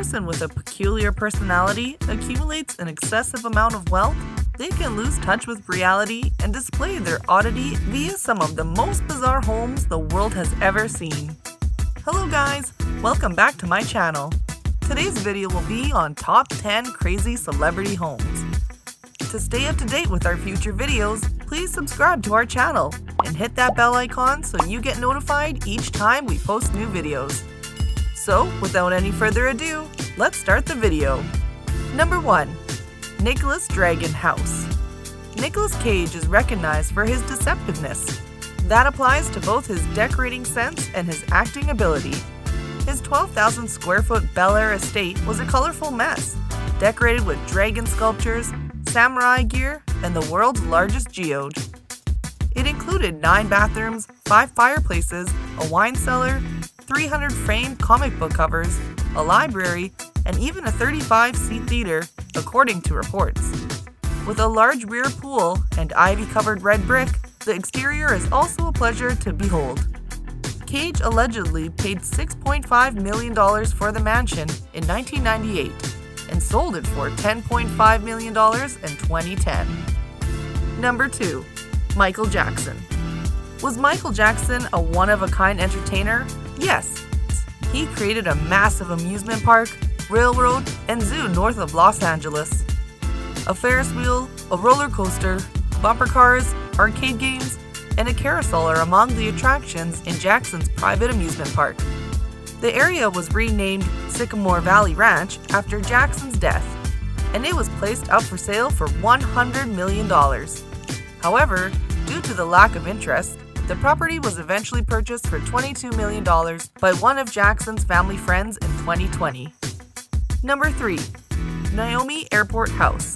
person with a peculiar personality accumulates an excessive amount of wealth, they can lose touch with reality and display their oddity via some of the most bizarre homes the world has ever seen. Hello guys, welcome back to my channel. Today's video will be on top 10 crazy celebrity homes. To stay up to date with our future videos, please subscribe to our channel and hit that bell icon so you get notified each time we post new videos. So, without any further ado, let's start the video. Number 1. Nicholas Dragon House. Nicolas Cage is recognized for his deceptiveness. That applies to both his decorating sense and his acting ability. His 12,000 square foot Bel Air estate was a colorful mess, decorated with dragon sculptures, samurai gear, and the world's largest geode. It included 9 bathrooms, 5 fireplaces, a wine cellar, 300 framed comic book covers, a library, and even a 35-seat theater, according to reports. With a large rear pool and ivy-covered red brick, the exterior is also a pleasure to behold. Cage allegedly paid $6.5 million for the mansion in 1998 and sold it for $10.5 million in 2010. Number 2. Michael Jackson. Was Michael Jackson a one-of-a-kind entertainer? Yes. He created a massive amusement park, railroad, and zoo north of Los Angeles. A Ferris wheel, a roller coaster, bumper cars, arcade games, and a carousel are among the attractions in Jackson's private amusement park. The area was renamed Sycamore Valley Ranch after Jackson's death, and it was placed up for sale for $100 million. However, due to the lack of interest, the property was eventually purchased for $22 million by one of Jackson's family friends in 2020. Number 3. Naomi Airport House.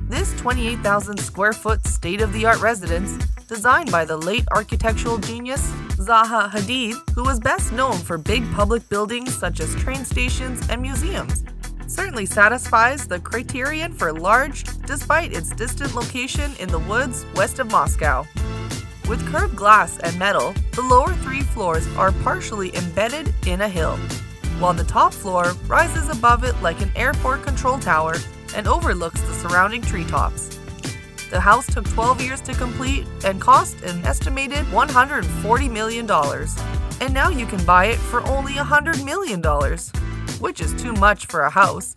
This 28,000 square foot state-of-the-art residence, designed by the late architectural genius Zaha Hadid, who was best known for big public buildings such as train stations and museums, certainly satisfies the criterion for large despite its distant location in the woods west of Moscow. With curved glass and metal, the lower 3 floors are partially embedded in a hill, while the top floor rises above it like an airport control tower and overlooks the surrounding treetops. The house took 12 years to complete and cost an estimated $140 million. And now you can buy it for only $100 million, which is too much for a house,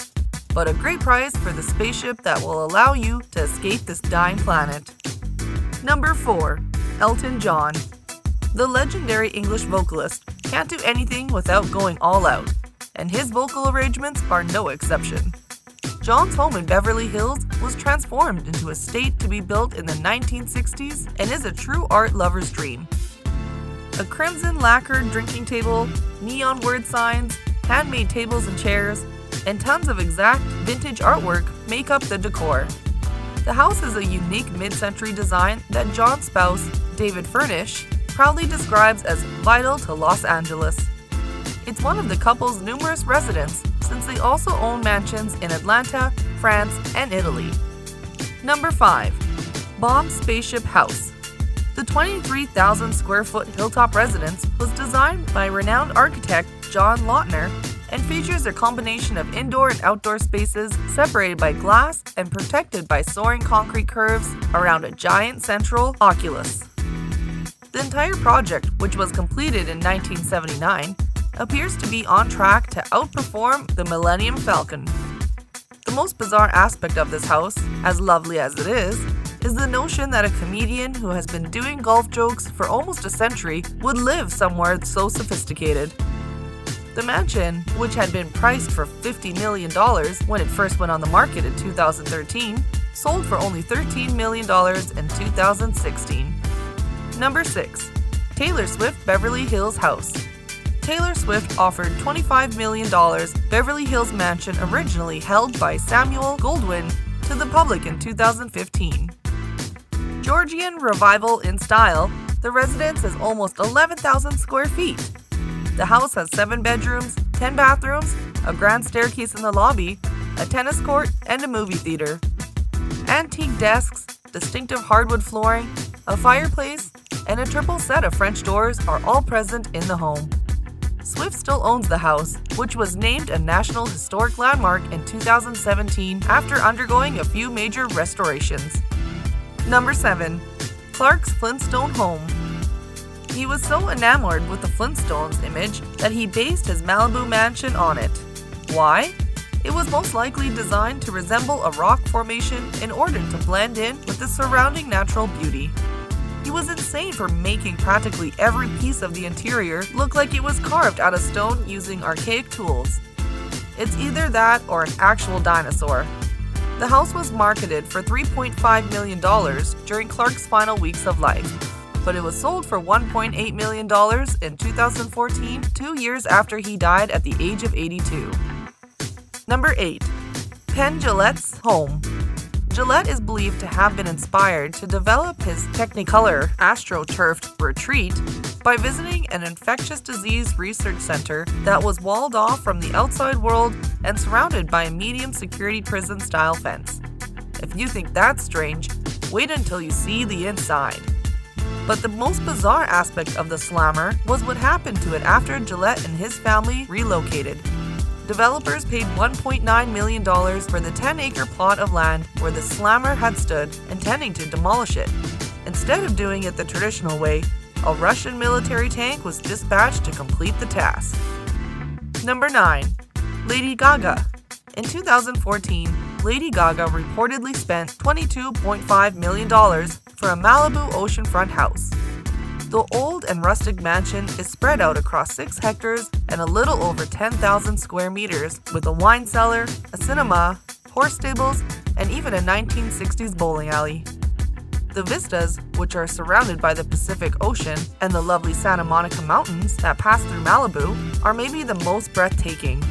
but a great price for the spaceship that will allow you to escape this dying planet. Number 4. Elton John. The legendary English vocalist can't do anything without going all out, and his vocal arrangements are no exception. John's home in Beverly Hills was transformed into a estate to be built in the 1960s and is a true art lover's dream. A crimson lacquered drinking table, neon word signs, handmade tables and chairs, and tons of exact vintage artwork make up the decor. The house is a unique mid-century design that John's spouse, David Furnish, proudly describes as vital to Los Angeles. It's one of the couple's numerous residences, since they also own mansions in Atlanta, France, and Italy. Number 5. Bob's Spaceship House. The 23,000 square foot hilltop residence was designed by renowned architect John Lautner and features a combination of indoor and outdoor spaces separated by glass and protected by soaring concrete curves around a giant central oculus. The entire project, which was completed in 1979, appears to be on track to outperform the Millennium Falcon. The most bizarre aspect of this house, as lovely as it is the notion that a comedian who has been doing golf jokes for almost a century would live somewhere so sophisticated. The mansion, which had been priced for $50 million when it first went on the market in 2013, sold for only $13 million in 2016. Number 6. Taylor Swift Beverly Hills House. Taylor Swift offered $25 million Beverly Hills mansion originally held by Samuel Goldwyn to the public in 2015. Georgian revival in style, the residence is almost 11,000 square feet. The house has 7 bedrooms, 10 bathrooms, a grand staircase in the lobby, a tennis court, and a movie theater. Antique desks, distinctive hardwood flooring, a fireplace, and a triple set of French doors are all present in the home. Swift still owns the house, which was named a National Historic Landmark in 2017 after undergoing a few major restorations. Number 7. Clark's Flintstone Home. He was so enamored with the Flintstones image that he based his Malibu mansion on it. Why? It was most likely designed to resemble a rock formation in order to blend in with the surrounding natural beauty. He was insane for making practically every piece of the interior look like it was carved out of stone using archaic tools. It's either that or an actual dinosaur. The house was marketed for $3.5 million during Clark's final weeks of life, but it was sold for $1.8 million in 2014, 2 years after he died at the age of 82. Number 8. Penn Jillette's home. Jillette is believed to have been inspired to develop his Technicolor AstroTurfed retreat by visiting an infectious disease research center that was walled off from the outside world and surrounded by a medium security prison-style fence. If you think that's strange, wait until you see the inside. But the most bizarre aspect of the slammer was what happened to it after Jillette and his family relocated. Developers paid $1.9 million for the 10-acre plot of land where the slammer had stood, intending to demolish it. Instead of doing it the traditional way, a Russian military tank was dispatched to complete the task. Number 9. Lady Gaga. In 2014, Lady Gaga reportedly spent $22.5 million for a Malibu oceanfront house. The old and rustic mansion is spread out across 6 hectares and a little over 10,000 square meters, with a wine cellar, a cinema, horse stables, and even a 1960s bowling alley. The vistas, which are surrounded by the Pacific Ocean and the lovely Santa Monica Mountains that pass through Malibu, are maybe the most breathtaking.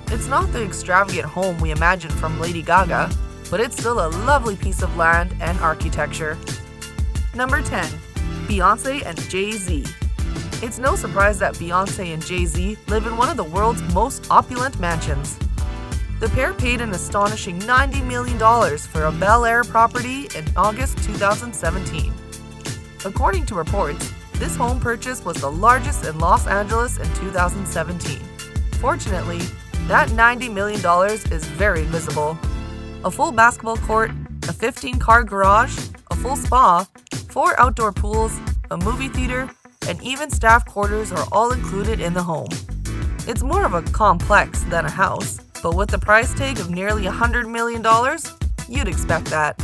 It's not the extravagant home we imagine from Lady Gaga, but it's still a lovely piece of land and architecture. Number 10. Beyoncé and Jay-Z. It's no surprise that Beyoncé and Jay-Z live in one of the world's most opulent mansions. The pair paid an astonishing $90 million for a Bel Air property in August 2017. According to reports, this home purchase was the largest in Los Angeles in 2017. Fortunately, that $90 million is very visible. A full basketball court, a 15-car garage, a full spa, 4 outdoor pools, a movie theater, and even staff quarters are all included in the home. It's more of a complex than a house, but with the price tag of nearly $100 million, you'd expect that.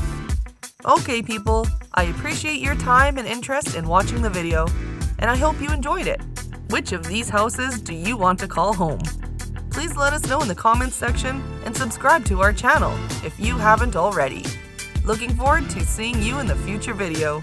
Okay people, I appreciate your time and interest in watching the video, and I hope you enjoyed it. Which of these houses do you want to call home? Please let us know in the comments section and subscribe to our channel if you haven't already. Looking forward to seeing you in the future video.